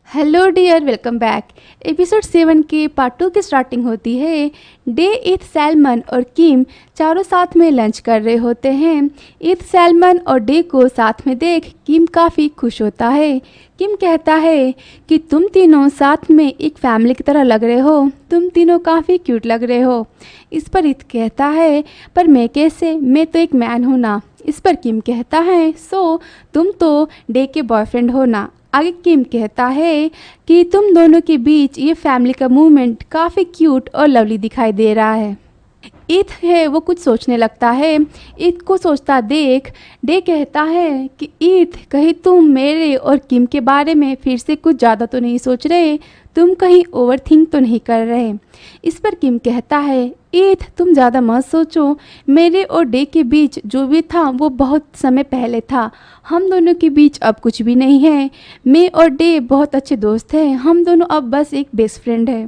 Hello dear, welcome back. Episode 7 के part 2 की starting होती है। डे ईथ, सैलमन और किम चारों साथ में लंच कर रहे होते हैं। ईथ सैलमन और डे को साथ में देख किम काफ़ी खुश होता है। किम कहता है कि तुम तीनों साथ में एक फैमिली की तरह लग रहे हो, तुम तीनों काफ़ी क्यूट लग रहे हो। इस पर ईथ कहता है पर मैं कैसे, मैं तो एक मैन हूँ ना। इस पर किम कहता है सो तुम तो डे के बॉयफ्रेंड हो ना। आगे किम कहता है कि तुम दोनों के बीच ये फैमिली का मूवमेंट काफ़ी क्यूट और लवली दिखाई दे रहा है। ईथ है वो कुछ सोचने लगता है। ईथ को सोचता देख डे कहता है कि ईथ, कहीं तुम मेरे और किम के बारे में फिर से कुछ ज़्यादा तो नहीं सोच रहे, तुम कहीं ओवर थिंक तो नहीं कर रहे। इस पर किम कहता है ईथ, तुम ज़्यादा मत सोचो, मेरे और डे के बीच जो भी था वो बहुत समय पहले था, हम दोनों के बीच अब कुछ भी नहीं है। मैं और डे बहुत अच्छे दोस्त हैं, हम दोनों अब बस एक बेस्ट फ्रेंड है।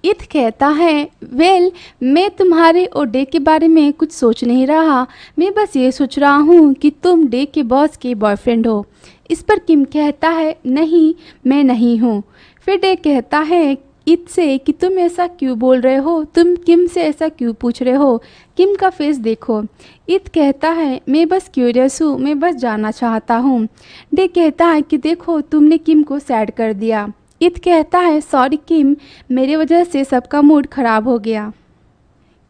ईथ कहता है वेल, मैं तुम्हारे और डे के बारे में कुछ सोच नहीं रहा, मैं बस ये सोच रहा हूँ कि तुम डे के बॉस के बॉयफ्रेंड हो। इस पर किम कहता है नहीं, मैं नहीं हूँ। फिर डे कहता है ईथ से कि तुम ऐसा क्यों बोल रहे हो, तुम किम से ऐसा क्यों पूछ रहे हो, किम का फेस देखो। ईथ कहता है मैं बस क्यूरियस हूँ, मैं बस जानना चाहता हूँ। डे कहता है कि देखो तुमने किम को सैड कर दिया। ईथ कहता है सॉरी किम, मेरी वजह से सबका मूड ख़राब हो गया।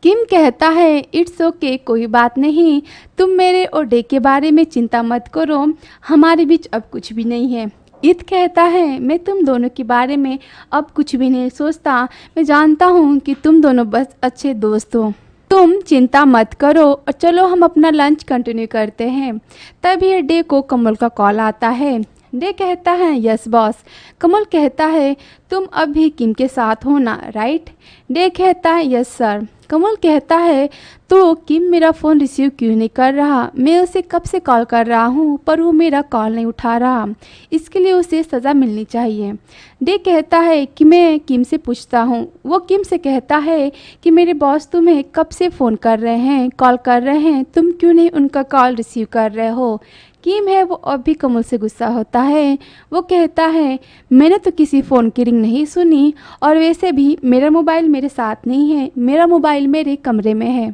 किम कहता है इट्स ओके, कोई बात नहीं, तुम मेरे और डे के बारे में चिंता मत करो, हमारे बीच अब कुछ भी नहीं है। ईथ कहता है मैं तुम दोनों के बारे में अब कुछ भी नहीं सोचता, मैं जानता हूँ कि तुम दोनों बस अच्छे दोस्त हो, तुम चिंता मत करो और चलो हम अपना लंच कंटिन्यू करते हैं। तभी डे को कमल का कॉल आता है। डे कहता है यस बॉस। कमल कहता है तुम अब भी किम के साथ हो ना, राइट। डे कहता है यस सर। कमल कहता है तो किम मेरा फ़ोन रिसीव क्यों नहीं कर रहा, मैं उसे कब से कॉल कर रहा हूँ पर वो मेरा कॉल नहीं उठा रहा, इसके लिए उसे सज़ा मिलनी चाहिए। डे कहता है कि मैं किम से पूछता हूँ। वो किम से कहता है कि मेरे बॉस तुम्हें कब से फ़ोन कर रहे हैं, कॉल कर रहे हैं, तुम क्यों नहीं उनका कॉल रिसीव कर रहे हो। किम है वो अब भी कमल से गुस्सा होता है। वो कहता है मैंने तो किसी फ़ोन की रिंग नहीं सुनी, और वैसे भी मेरा मोबाइल मेरे साथ नहीं है, मेरा मोबाइल मेरे कमरे में है।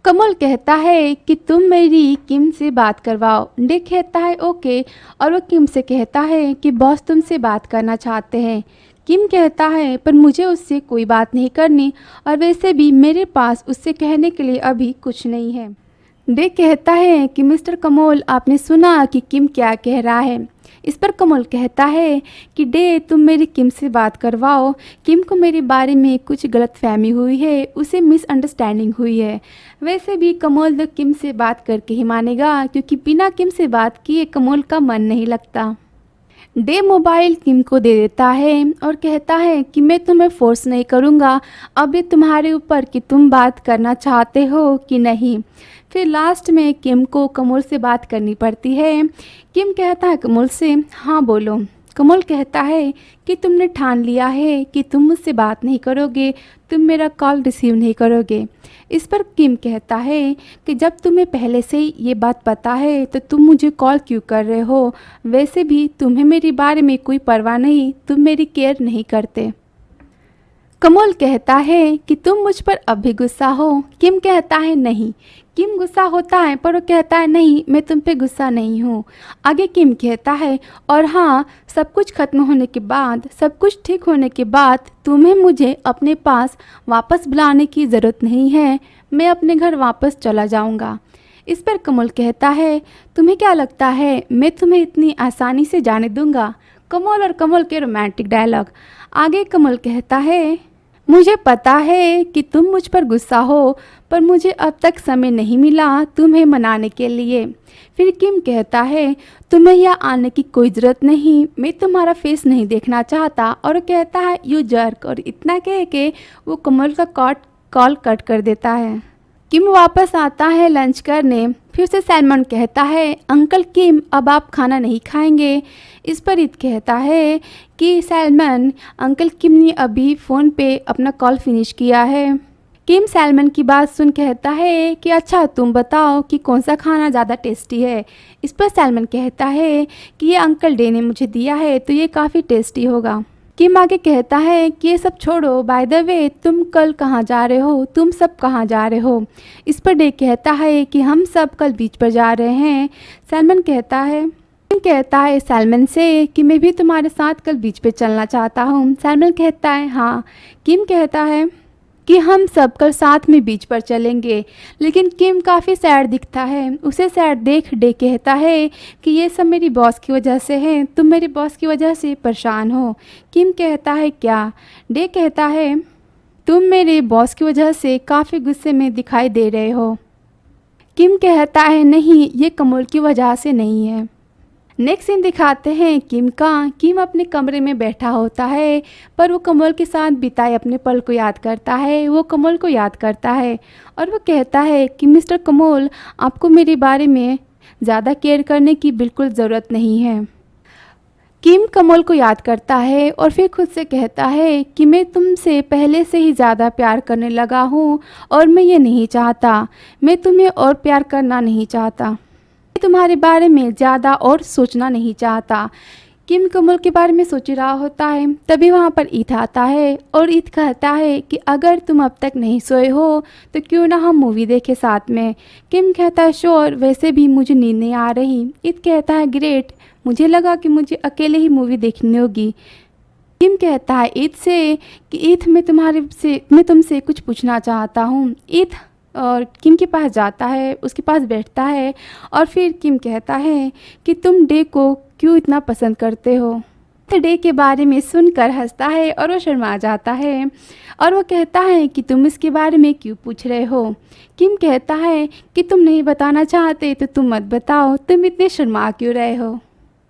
कमल कहता है कि तुम मेरी किम से बात करवाओ। डे कहता है ओके, और वो किम से कहता है कि बॉस तुमसे बात करना चाहते हैं। किम कहता है पर मुझे उससे कोई बात नहीं करनी, और वैसे भी मेरे पास उससे कहने के लिए अभी कुछ नहीं है। डे कहता है कि मिस्टर कमल, आपने सुना कि किम क्या कह रहा है। इस पर कमल कहता है कि डे तुम मेरी किम से बात करवाओ, किम को मेरे बारे में कुछ गलतफहमी हुई है, उसे मिसअंडरस्टैंडिंग हुई है। वैसे भी कमल तो किम से बात करके ही मानेगा, क्योंकि बिना किम से बात किए कमल का मन नहीं लगता। डे मोबाइल किम को दे देता है और कहता है कि मैं तुम्हें फोर्स नहीं करूँगा, अब ये तुम्हारे ऊपर कि तुम बात करना चाहते हो कि नहीं। फिर लास्ट में किम को कमल से बात करनी पड़ती है। किम कहता है कमल से हाँ बोलो। कमल कहता है कि तुमने ठान लिया है कि तुम मुझसे बात नहीं करोगे, तुम मेरा कॉल रिसीव नहीं करोगे। इस पर किम कहता है कि जब तुम्हें पहले से ही ये बात पता है तो तुम मुझे कॉल क्यों कर रहे हो, वैसे भी तुम्हें मेरे बारे में कोई परवाह नहीं, तुम मेरी केयर नहीं करते। कमल कहता है कि तुम मुझ पर अब भी गुस्सा हो। किम कहता है नहीं। किम गुस्सा होता है पर वो कहता है नहीं, मैं तुम पे गुस्सा नहीं हूँ। आगे किम कहता है और हाँ, सब कुछ खत्म होने के बाद, सब कुछ ठीक होने के बाद तुम्हें मुझे अपने पास वापस बुलाने की ज़रूरत नहीं है, मैं अपने घर वापस चला जाऊँगा। इस पर कमल कहता है तुम्हें क्या लगता है मैं तुम्हें इतनी आसानी से जाने दूँगा। कमल और कमल के रोमांटिक डायलॉग। आगे कमल कहता है मुझे पता है कि तुम मुझ पर गुस्सा हो, पर मुझे अब तक समय नहीं मिला तुम्हें मनाने के लिए। फिर किम कहता है तुम्हें यहाँ आने की कोई ज़रूरत नहीं, मैं तुम्हारा फेस नहीं देखना चाहता, और कहता है यू जर्क, और इतना कह के वो कमल का कॉल कट कर देता है। किम वापस आता है लंच करने। फिर से सैलमन कहता है अंकल किम, अब आप खाना नहीं खाएंगे। इस पर ईथ कहता है कि सैलमन, अंकल किम ने अभी फ़ोन पे अपना कॉल फिनिश किया है। किम सैलमन की बात सुन कहता है कि अच्छा तुम बताओ कि कौन सा खाना ज़्यादा टेस्टी है। इस पर सैलमन कहता है कि ये अंकल डे ने मुझे दिया है तो ये काफ़ी टेस्टी होगा। किम आगे कहता है कि ये सब छोड़ो, बाय द वे तुम कल कहाँ जा रहे हो, तुम सब कहाँ जा रहे हो। इस पर डे कहता है कि हम सब कल बीच पर जा रहे हैं। सैलमन कहता है किम कहता है सैलमन से कि मैं भी तुम्हारे साथ कल बीच पे चलना चाहता हूँ। सैलमन कहता है हाँ। किम कहता है कि हम सब कल साथ में बीच पर चलेंगे, लेकिन किम काफ़ी सैड दिखता है। उसे सैड देख डे कहता है कि ये सब मेरी बॉस की वजह से है, तुम मेरी बॉस की वजह से परेशान हो। किम कहता है क्या? डे कहता है तुम मेरे बॉस की वजह से काफ़ी गुस्से में दिखाई दे रहे हो। किम कहता है नहीं, ये कमल की वजह से नहीं है। नेक्स्ट सीन दिखाते हैं किम का। किम अपने कमरे में बैठा होता है, पर वो कमल के साथ बिताए अपने पल को याद करता है। वो कमल को याद करता है और वो कहता है कि मिस्टर कमल, आपको मेरे बारे में ज़्यादा केयर करने की बिल्कुल ज़रूरत नहीं है। किम कमल को याद करता है और फिर खुद से कहता है कि मैं तुमसे पहले से ही ज़्यादा प्यार करने लगा हूँ और मैं ये नहीं चाहता, मैं तुम्हें और प्यार करना नहीं चाहता, तुम्हारे बारे में ज़्यादा और सोचना नहीं चाहता। किम कमल के बारे में सोच रहा होता है, तभी वहाँ पर ईथ आता है और ईथ कहता है कि अगर तुम अब तक नहीं सोए हो तो क्यों ना हम मूवी देखें साथ में। किम कहता है श्योर, वैसे भी मुझे नींद नहीं आ रही। ईथ कहता है ग्रेट, मुझे लगा कि मुझे अकेले ही मूवी देखनी होगी। किम कहता है ईथ से कि ईथ मैं तुमसे कुछ पूछना चाहता हूँ। ईथ और किम के पास जाता है, उसके पास बैठता है और फिर किम कहता है कि तुम डे को क्यों इतना पसंद करते हो। तो डे के बारे में सुनकर हंसता है और वो शर्मा जाता है और वो कहता है कि तुम इसके बारे में क्यों पूछ रहे हो। किम कहता है कि तुम नहीं बताना चाहते तो तुम मत बताओ, तुम इतने शर्मा क्यों रहे हो।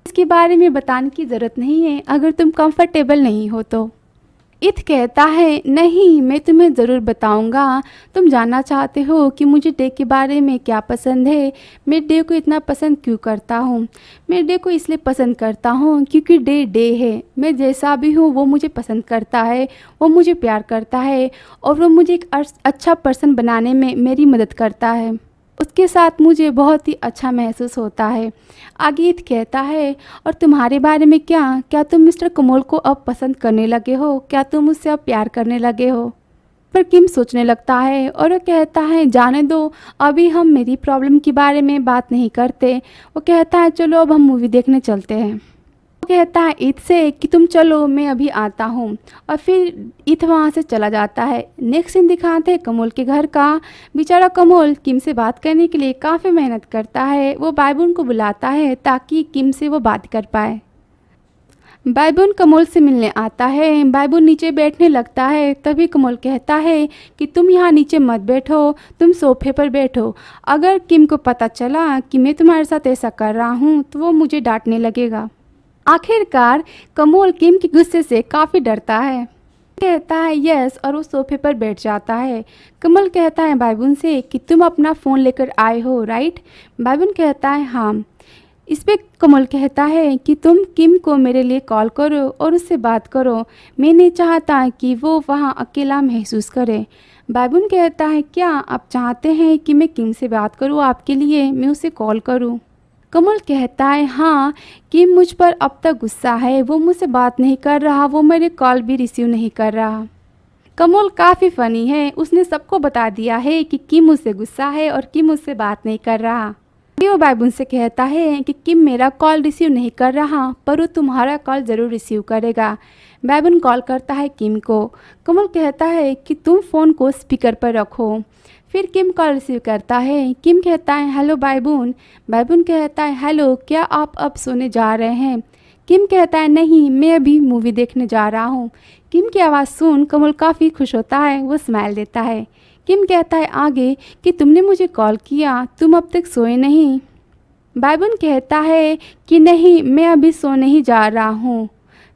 इसके बारे में बताने की ज़रूरत नहीं है अगर तुम कंफर्टेबल नहीं हो तो। इथ कहता है नहीं, मैं तुम्हें ज़रूर बताऊंगा। तुम जानना चाहते हो कि मुझे डे के बारे में क्या पसंद है, मैं डे को इतना पसंद क्यों करता हूँ। मैं डे को इसलिए पसंद करता हूँ क्योंकि डे डे है, मैं जैसा भी हूँ वो मुझे पसंद करता है, वो मुझे प्यार करता है और वो मुझे एक अच्छा पर्सन बनाने में मेरी मदद करता है। उसके साथ मुझे बहुत ही अच्छा महसूस होता है। आगे ईथ कहता है और तुम्हारे बारे में क्या तुम मिस्टर कमल को अब पसंद करने लगे हो, क्या तुम उससे अब प्यार करने लगे हो। पर किम सोचने लगता है और वो कहता है जाने दो, अभी हम मेरी प्रॉब्लम के बारे में बात नहीं करते। वो कहता है चलो अब हम मूवी देखने चलते हैं। कहता है ईथ से कि तुम चलो, मैं अभी आता हूँ, और फिर ईथ वहाँ से चला जाता है। नेक्स्ट सीन दिखाते हैं कमल के घर का। बेचारा कमल किम से बात करने के लिए काफ़ी मेहनत करता है। वो बायबून को बुलाता है ताकि किम से वो बात कर पाए। बायबून कमल से मिलने आता है। बायबून नीचे बैठने लगता है, तभी कमल कहता है कि तुम यहाँ नीचे मत बैठो, तुम सोफे पर बैठो। अगर किम को पता चला कि मैं तुम्हारे साथ ऐसा कर रहा हूँ तो वो मुझे डांटने लगेगा। आखिरकार कमल किम के गुस्से से काफ़ी डरता है, कहता है यस और वो सोफे पर बैठ जाता है। कमल कहता है बायबून से कि तुम अपना फ़ोन लेकर आए हो राइट। बायबून कहता है हाँ। इस पे कमल कहता है कि तुम किम को मेरे लिए कॉल करो और उससे बात करो, मैं नहीं चाहता कि वो वहाँ अकेला महसूस करे। बायबून कहता है क्या आप चाहते हैं कि मैं किम से बात करूँ आपके लिए, मैं उसे कॉल करूँ। कमल कहता है हाँ, कि मुझ पर अब तक गुस्सा है, वो मुझसे बात नहीं कर रहा, वो मेरे कॉल भी रिसीव नहीं कर रहा। कमल काफ़ी फ़नी है, उसने सबको बता दिया है कि किम मुझसे गुस्सा है और किम मुझसे बात नहीं कर रहा। वो बायबून से कहता है कि किम मेरा कॉल रिसीव नहीं कर रहा पर वो तुम्हारा कॉल ज़रूर रिसीव करेगा। बायबून कॉल करता है किम को। कमल कहता है कि तुम फ़ोन को स्पीकर पर रखो। फिर किम कॉल रिसीव करता है। किम कहता है हेलो बायबून। बायबून कहता है हेलो, क्या आप अब सोने जा रहे हैं। किम कहता है नहीं, मैं अभी मूवी देखने जा रहा हूँ। किम की आवाज़ सुन कमल काफ़ी खुश होता है, वो स्माइल देता है। किम कहता है आगे कि तुमने मुझे कॉल किया, तुम अब तक सोए नहीं। बायबून कहता है कि नहीं, मैं अभी सोने ही जा रहा हूँ।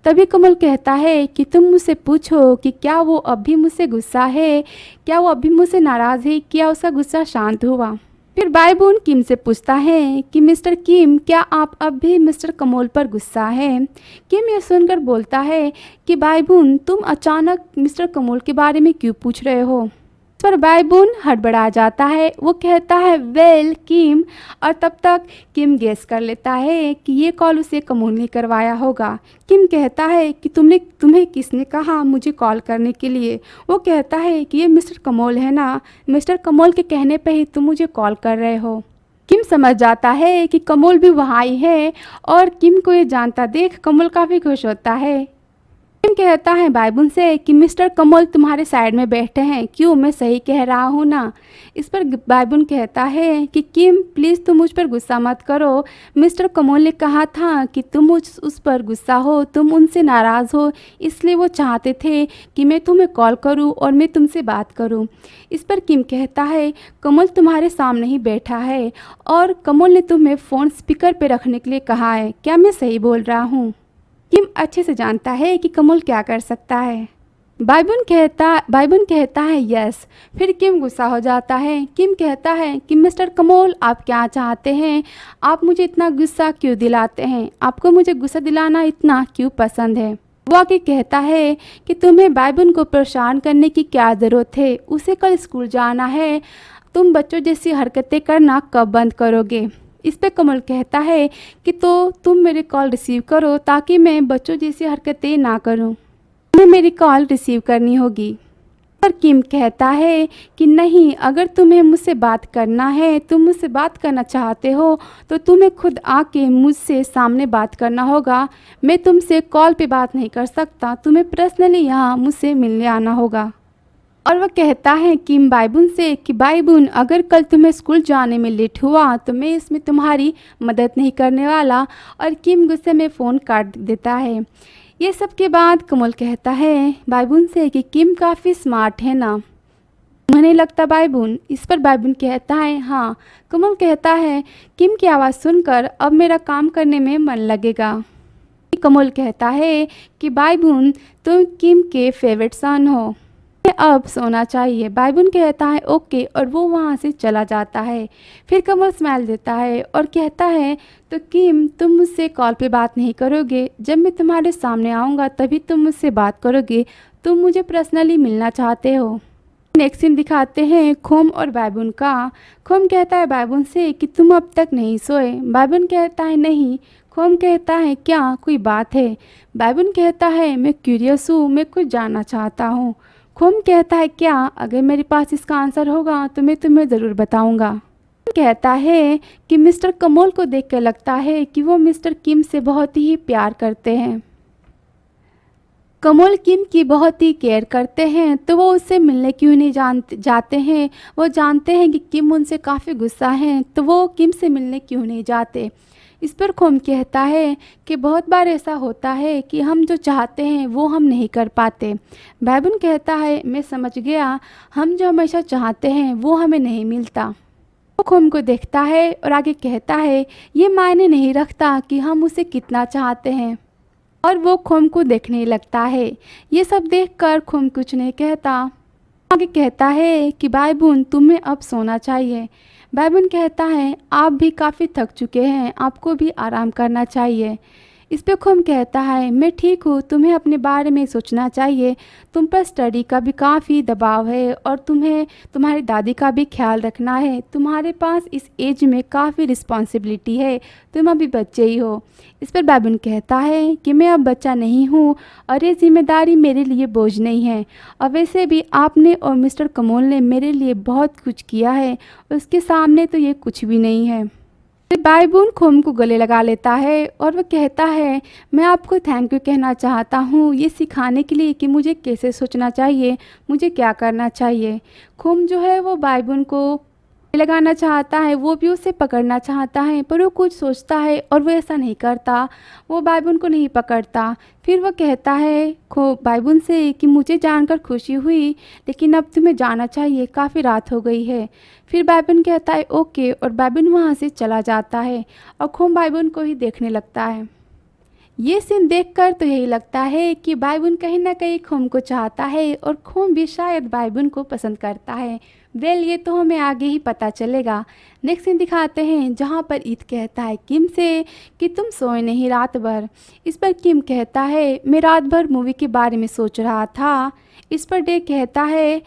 तभी कमल कहता है कि तुम मुझसे पूछो कि क्या वो अब भी मुझसे गुस्सा है, क्या वो अभी मुझसे नाराज़ है, क्या उसका गुस्सा शांत हुआ। फिर बायबून किम से पूछता है कि मिस्टर किम, क्या आप अब भी मिस्टर कमल पर गुस्सा है। किम ये सुनकर बोलता है कि बायबून तुम अचानक मिस्टर कमल के बारे में क्यों पूछ रहे हो। पर बायबून हड़बड़ा जाता है। वो कहता है वेल किम, और तब तक किम गेस कर लेता है कि ये कॉल उसे कमोल ने करवाया होगा। किम कहता है कि तुम्हें किसने कहा मुझे कॉल करने के लिए। वो कहता है कि ये मिस्टर कमोल है ना, मिस्टर कमोल के कहने पे ही तुम मुझे कॉल कर रहे हो। किम समझ जाता है कि कमोल भी वहाँ ही है, और किम को ये जानता देख कमोल काफ़ी खुश होता है। किम कहता है बायबून से कि मिस्टर कमोल तुम्हारे साइड में बैठे हैं, क्यों मैं सही कह रहा हूँ ना। इस पर बायबून कहता है कि किम प्लीज़ तुम मुझ पर गुस्सा मत करो, मिस्टर कमोल ने कहा था कि तुम उस पर गुस्सा हो, तुम उनसे नाराज़ हो, इसलिए वो चाहते थे कि मैं तुम्हें कॉल करूँ और मैं तुमसे बात करूँ। इस पर किम कहता है कमोल तुम्हारे सामने ही बैठा है और कमोल ने तुम्हें फ़ोन स्पीकर पर रखने के लिए कहा है, क्या मैं सही बोल रहा हूँ। किम अच्छे से जानता है कि कमोल क्या कर सकता है। बायबून कहता है यस। फिर किम गुस्सा हो जाता है। किम कहता है कि मिस्टर कमोल आप क्या चाहते हैं, आप मुझे इतना गुस्सा क्यों दिलाते हैं, आपको मुझे गुस्सा दिलाना इतना क्यों पसंद है। वो आगे कहता है कि तुम्हें बायबून को परेशान करने की क्या ज़रूरत है, उसे कल स्कूल जाना है, तुम बच्चों जैसी हरकतें करना कब बंद करोगे। इस पे कमल कहता है कि तो तुम मेरी कॉल रिसीव करो ताकि मैं बच्चों जैसी हरकतें ना करूं, तुम्हें मेरी कॉल रिसीव करनी होगी। पर किम कहता है कि नहीं, अगर तुम्हें मुझसे बात करना है, तुम मुझसे बात करना चाहते हो तो तुम्हें खुद आके मुझसे सामने बात करना होगा। मैं तुमसे कॉल पे बात नहीं कर सकता, तुम्हें पर्सनली यहाँ मुझसे मिलने आना होगा। और वह कहता है किम बायबून से कि बायबून अगर कल तुम्हें स्कूल जाने में लेट हुआ तो मैं इसमें तुम्हारी मदद नहीं करने वाला। और किम गुस्से में फ़ोन काट देता है। ये सब के बाद कमल कहता है बायबून से कि किम काफ़ी स्मार्ट है ना, तुम्हें नहीं लगता बायबून। इस पर बायबून कहता है हाँ। कमल कहता है किम की आवाज़ सुनकर अब मेरा काम करने में मन लगेगा। कमल कहता है कि बायबून तुम किम के फेवरेट सन हो, अब सोना चाहिए। बायबून कहता है ओके, और वो वहाँ से चला जाता है। फिर कमल स्माइल देता है और कहता है तो किम तुम मुझसे कॉल पे बात नहीं करोगे, जब मैं तुम्हारे सामने आऊँगा तभी तुम मुझसे बात करोगे, तुम मुझे पर्सनली मिलना चाहते हो। नेक्स्ट सीन दिखाते हैं खोम और बायबून का। खोम कहता है बायबून से कि तुम अब तक नहीं सोए। बायबून कहता है नहीं। खोम कहता है क्या कोई बात है। बायबून कहता है मैं क्यूरियस हूँ, मैं कुछ जानना चाहता हूँ। खोम कहता है क्या, अगर मेरे पास इसका आंसर होगा तो मैं तुम्हें ज़रूर बताऊंगा। कहता है कि मिस्टर कमोल को देखकर लगता है कि वो मिस्टर किम से बहुत ही प्यार करते हैं। कमोल किम की बहुत ही केयर करते हैं, तो वो उससे मिलने क्यों नहीं जाते हैं। वो जानते हैं कि किम उनसे काफ़ी गुस्सा हैं, तो वो किम से मिलने क्यों नहीं जाते। इस पर खोम कहता है कि बहुत बार ऐसा होता है कि हम जो चाहते हैं वो हम नहीं कर पाते। बायबून कहता है मैं समझ गया, हम जो हमेशा चाहते हैं वो हमें नहीं मिलता। वो खोम को देखता है और आगे कहता है ये मायने नहीं रखता कि हम उसे कितना चाहते हैं, और वो खोम को देखने लगता है। ये सब देखकर खोम कुछ नहीं कहता। आगे कहता है कि बायबून तुम्हें अब सोना चाहिए। बायबून कहता है आप भी काफ़ी थक चुके हैं, आपको भी आराम करना चाहिए। इस पे खोम कहता है मैं ठीक हूँ, तुम्हें अपने बारे में सोचना चाहिए, तुम पर स्टडी का भी काफ़ी दबाव है और तुम्हें तुम्हारी दादी का भी ख्याल रखना है। तुम्हारे पास इस एज में काफ़ी रिस्पॉन्सिबिलिटी है, तुम अभी बच्चे ही हो। इस पर बायबून कहता है कि मैं अब बच्चा नहीं हूँ और ये जिम्मेदारी मेरे लिए बोझ नहीं है, और वैसे भी आपने और मिस्टर कमोल ने मेरे लिए बहुत कुछ किया है, उसके सामने तो ये कुछ भी नहीं है। बायबून खोम को गले लगा लेता है और वह कहता है मैं आपको थैंक यू कहना चाहता हूँ ये सिखाने के लिए कि मुझे कैसे सोचना चाहिए, मुझे क्या करना चाहिए। खोम जो है वो बायबून को लगाना चाहता है, वो भी उसे पकड़ना चाहता है, पर वो कुछ सोचता है और वो ऐसा नहीं करता, वो बायबून को नहीं पकड़ता। फिर वह कहता है बायबून से कि मुझे जानकर खुशी हुई, लेकिन अब तुम्हें जाना चाहिए, काफ़ी रात हो गई है। फिर बायबून कहता है ओके, और बायबून वहाँ से चला जाता है और खोम बायबून को ही देखने लगता है। ये सीन देखकर तो यही लगता है कि बायबून कहीं ना कहीं खोम को चाहता है और खोम भी शायद बायबून को पसंद करता है। वेल ये तो हमें आगे ही पता चलेगा। नेक्स्ट सीन दिखाते हैं जहाँ पर ईद कहता है किम से कि तुम सोए नहीं रात भर। इस पर किम कहता है मैं रात भर मूवी के बारे में सोच रहा था। इस पर डे कहता है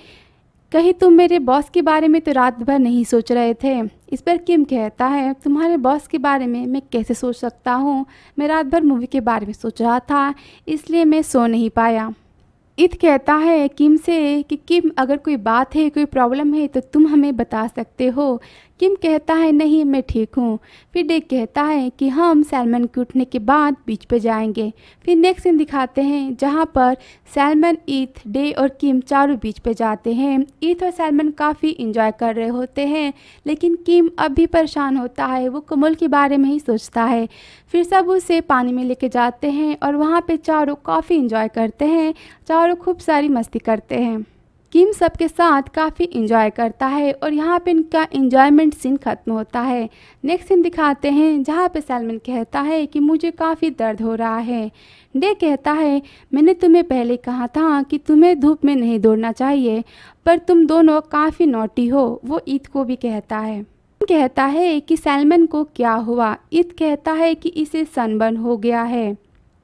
कहीं तुम मेरे बॉस के बारे में तो रात भर नहीं सोच रहे थे। इस पर किम कहता है, तुम्हारे बॉस के बारे में मैं कैसे सोच सकता हूँ, मैं रात भर मूवी के बारे में सोच रहा था, इसलिए मैं सो नहीं पाया। ईथ कहता है किम से कि किम, अगर कोई बात है, कोई प्रॉब्लम है तो तुम हमें बता सकते हो। किम कहता है नहीं, मैं ठीक हूँ। फिर डे कहता है कि हम सैलमन के उठने के बाद बीच पे जाएंगे। फिर नेक्स्ट सीन दिखाते हैं जहाँ पर सैलमन, ईथ, डे और किम चारों बीच पे जाते हैं। ईथ और सैलमन काफ़ी इंजॉय कर रहे होते हैं, लेकिन किम अब भी परेशान होता है, वो कमल के बारे में ही सोचता है। फिर सब उसे पानी में लेके जाते हैं और वहाँ पे चारों काफ़ी इंजॉय करते हैं, चारों खूब सारी मस्ती करते हैं। किम सबके साथ काफ़ी इंजॉय करता है और यहाँ पे इनका इंजॉयमेंट सीन ख़त्म होता है। नेक्स्ट सीन दिखाते हैं जहाँ पे सैलमन कहता है कि मुझे काफ़ी दर्द हो रहा है। डे कहता है मैंने तुम्हें पहले कहा था कि तुम्हें धूप में नहीं दौड़ना चाहिए, पर तुम दोनों काफ़ी नॉटी हो। वो ईद को भी कहता है। कहता है कि सैलमन को क्या हुआ। ईद कहता है कि इसे सनबर्न हो गया है।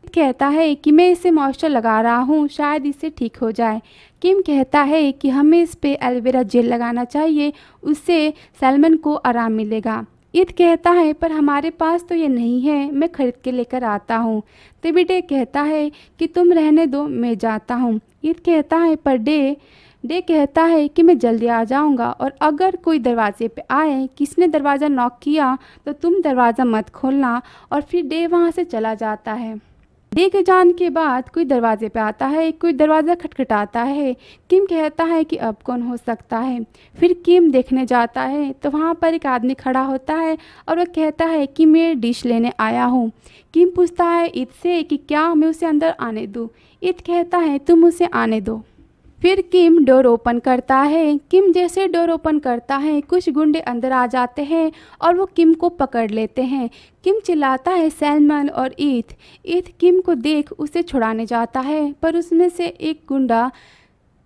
कहता है कि मैं इसे मॉइस्चर लगा रहा हूँ, शायद इससे ठीक हो जाए। किम कहता है कि हमें इस पे एलोवेरा जेल लगाना चाहिए, उससे सैलमन को आराम मिलेगा। ईद कहता है पर हमारे पास तो ये नहीं है, मैं खरीद के लेकर आता हूँ। तभी डे कहता है कि तुम रहने दो, मैं जाता हूँ। ईद कहता है पर डे कहता है कि मैं जल्दी आ जाऊंगा और अगर कोई दरवाजे पे आए, किसने दरवाज़ा नॉक किया तो तुम दरवाज़ा मत खोलना। और फिर डे वहाँ से चला जाता है। डे के जाने के बाद कोई दरवाजे पे आता है, कोई दरवाज़ा खटखटाता है। किम कहता है कि अब कौन हो सकता है। फिर किम देखने जाता है तो वहाँ पर एक आदमी खड़ा होता है और वह कहता है कि मैं डिश लेने आया हूँ। किम पूछता है ईद से कि क्या मैं उसे अंदर आने दूँ। ईद कहता है तुम उसे आने दो। फिर किम डोर ओपन करता है। किम जैसे डोर ओपन करता है, कुछ गुंडे अंदर आ जाते हैं और वो किम को पकड़ लेते हैं। किम चिल्लाता है सैलमन और ईथ किम को देख उसे छुड़ाने जाता है, पर उसमें से एक गुंडा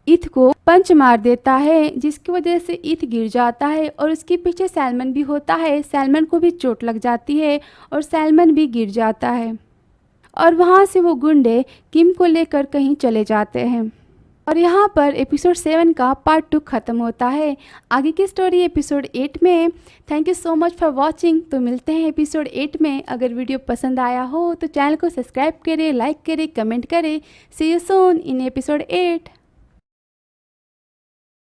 ईथ को पंच मार देता है, जिसकी वजह से ईथ गिर जाता है और उसके पीछे सैलमन भी होता है। सैलमन को भी चोट लग जाती है और सैलमन भी गिर जाता है और वहाँ से वो गुंडे किम को लेकर कहीं चले जाते हैं। और यहाँ पर एपिसोड 7 का पार्ट 2 ख़त्म होता है। आगे की स्टोरी एपिसोड 8 में। Thank you so much for watching. तो मिलते हैं एपिसोड 8 में। अगर वीडियो पसंद आया हो तो चैनल को सब्सक्राइब करें, लाइक करें, कमेंट करें। सी यू सून इन एपिसोड 8।